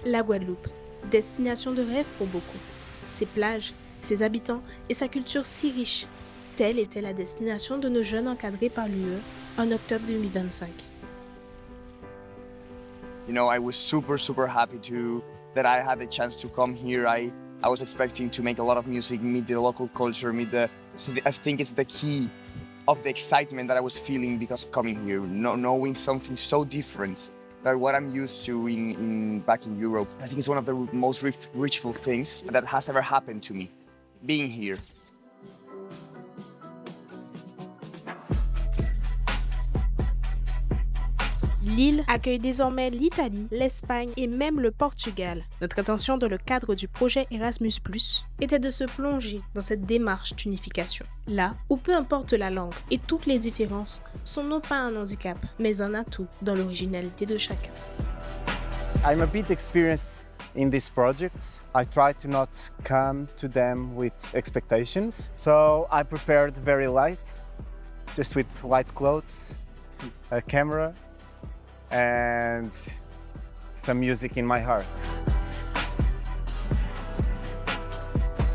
La Guadeloupe, destination de rêve pour beaucoup. Ses plages, ses habitants et sa culture si riche, telle était la destination de nos jeunes encadrés par l'UE en octobre 2025. You know, I was super happy that I had the chance to come here. I was expecting to make a lot of music, meet the local culture, I think it's the key of the excitement that I was feeling because of coming here, knowing something so different than what I'm used to back in Europe. I think it's one of the most richful things that has ever happened to me, being here. L'île accueille désormais l'Italie, l'Espagne et même le Portugal. Notre intention dans le cadre du projet Erasmus+, était de se plonger dans cette démarche d'unification. Là où peu importe la langue et toutes les différences sont non pas un handicap, mais un atout dans l'originalité de chacun. I'm a bit experienced in these projects. I try to not come to them with expectations. So I prepared very light, just with light clothes, a camera, and some music in my heart.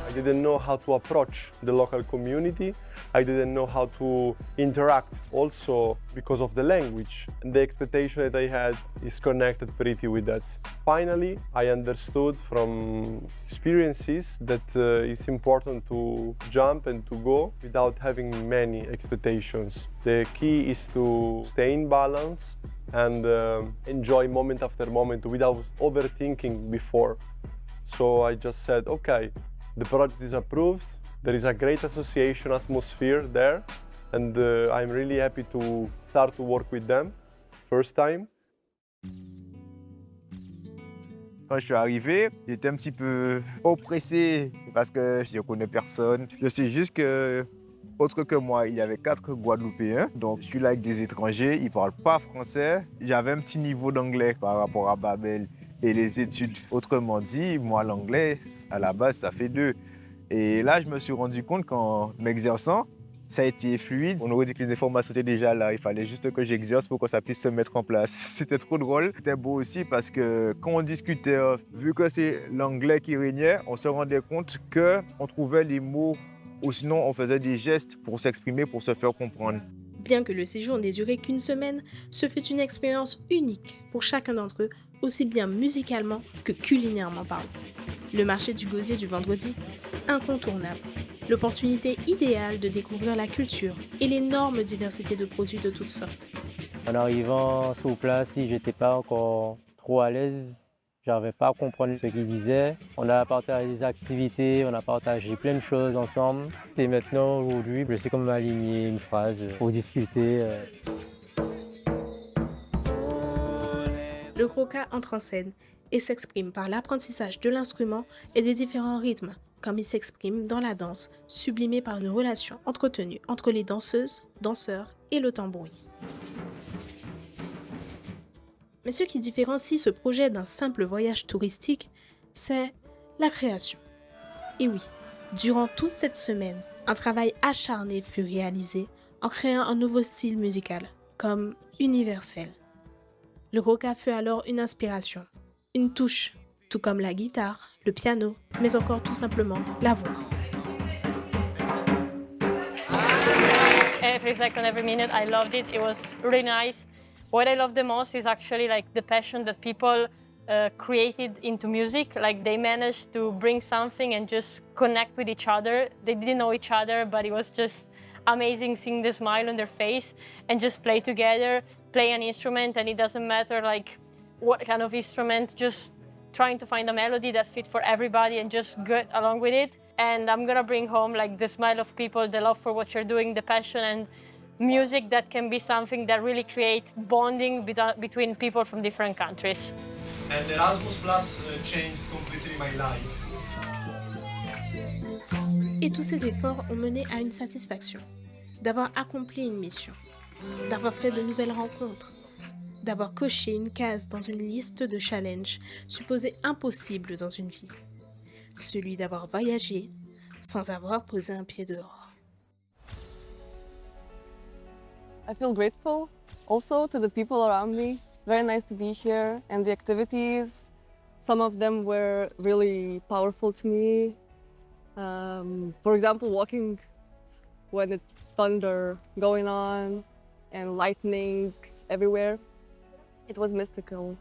I didn't know how to approach the local community. I didn't know how to interact also because of the language. And the expectation that I had is connected pretty with that. Finally, I understood from experiences that it's important to jump and to go without having many expectations. The key is to stay in balance and enjoy moment after moment without overthinking before. So I just said, okay, the project is approved, there is a great association atmosphere there, and I'm really happy to start to work with them, first time. Quand je suis arrivé, j'étais un petit peu oppressé parce que je ne connais personne. Je sais juste que, autre que moi, il y avait 4 Guadeloupéens. Donc, je suis là avec des étrangers, ils ne parlent pas français. J'avais un petit niveau d'anglais par rapport à Babel et les études. Autrement dit, moi, l'anglais, à la base, ça fait 2. Et là, je me suis rendu compte qu'en m'exerçant, ça a été fluide. On aurait dit que les informations étaient déjà là. Il fallait juste que j'exerce pour que ça puisse se mettre en place. C'était trop drôle. C'était beau aussi parce que quand on discutait, vu que c'est l'anglais qui régnait, on se rendait compte qu'on trouvait les mots ou sinon on faisait des gestes pour s'exprimer, pour se faire comprendre. Bien que le séjour n'ait duré qu'une semaine, ce fut une expérience unique pour chacun d'entre eux, aussi bien musicalement que culinairement parlant. Le marché du gosier du vendredi, incontournable. L'opportunité idéale de découvrir la culture et l'énorme diversité de produits de toutes sortes. En arrivant sur place, si j'étais pas encore trop à l'aise, j'arrivais pas à comprendre ce qu'ils disaient. On a partagé des activités, on a partagé plein de choses ensemble. Et maintenant, aujourd'hui, je sais comment m'aligner une phrase pour discuter. Le croca entre en scène et s'exprime par l'apprentissage de l'instrument et des différents rythmes, comme il s'exprime dans la danse, sublimée par une relation entretenue entre les danseuses, danseurs et le tambourin. Mais ce qui différencie ce projet d'un simple voyage touristique, c'est la création. Et oui, durant toute cette semaine, un travail acharné fut réalisé en créant un nouveau style musical, comme universel. Le croca fut alors une inspiration, une touche, tout comme la guitare, le piano, mais encore tout simplement la voix. Every second, every minute, I loved it. It was really nice. What I love the most is actually like the passion that people created into music. Like they managed to bring something and just connect with each other. They didn't know each other, but it was just amazing seeing the smile on their face and just play together, play an instrument, and it doesn't matter like what kind of instrument, just trying to find a melody that fit for everybody and just get along with it. And I'm gonna bring home like the smile of people, the love for what you're doing, the passion, and music that can be something that really create bonding between people from different countries. And Erasmus Plus changed completely my life. Et tous ces efforts ont mené à une satisfaction, d'avoir accompli une mission, d'avoir fait de nouvelles rencontres, d'avoir coché une case dans une liste de challenges supposés impossibles dans une vie, celui d'avoir voyagé sans avoir posé un pied dehors. I feel grateful also to the people around me. Very nice to be here, and the activities Some of them were really powerful to me. For example, walking when it's thunder going on and lightning everywhere. It was mystical.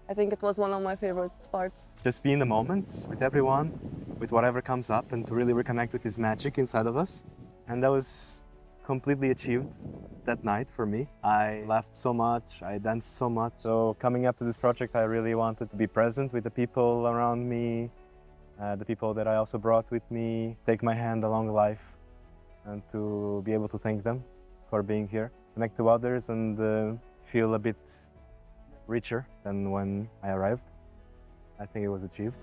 I think it was one of my favorite parts. Just be in the moment with everyone, with whatever comes up, and to really reconnect with this magic inside of us. And that was completely achieved that night for me. I laughed so much, I danced so much. So coming up to this project, I really wanted to be present with the people around me, the people that I also brought with me, take my hand along life, and to be able to thank them for being here, connect to others, and feel a bit richer than when I arrived. I think it was achieved.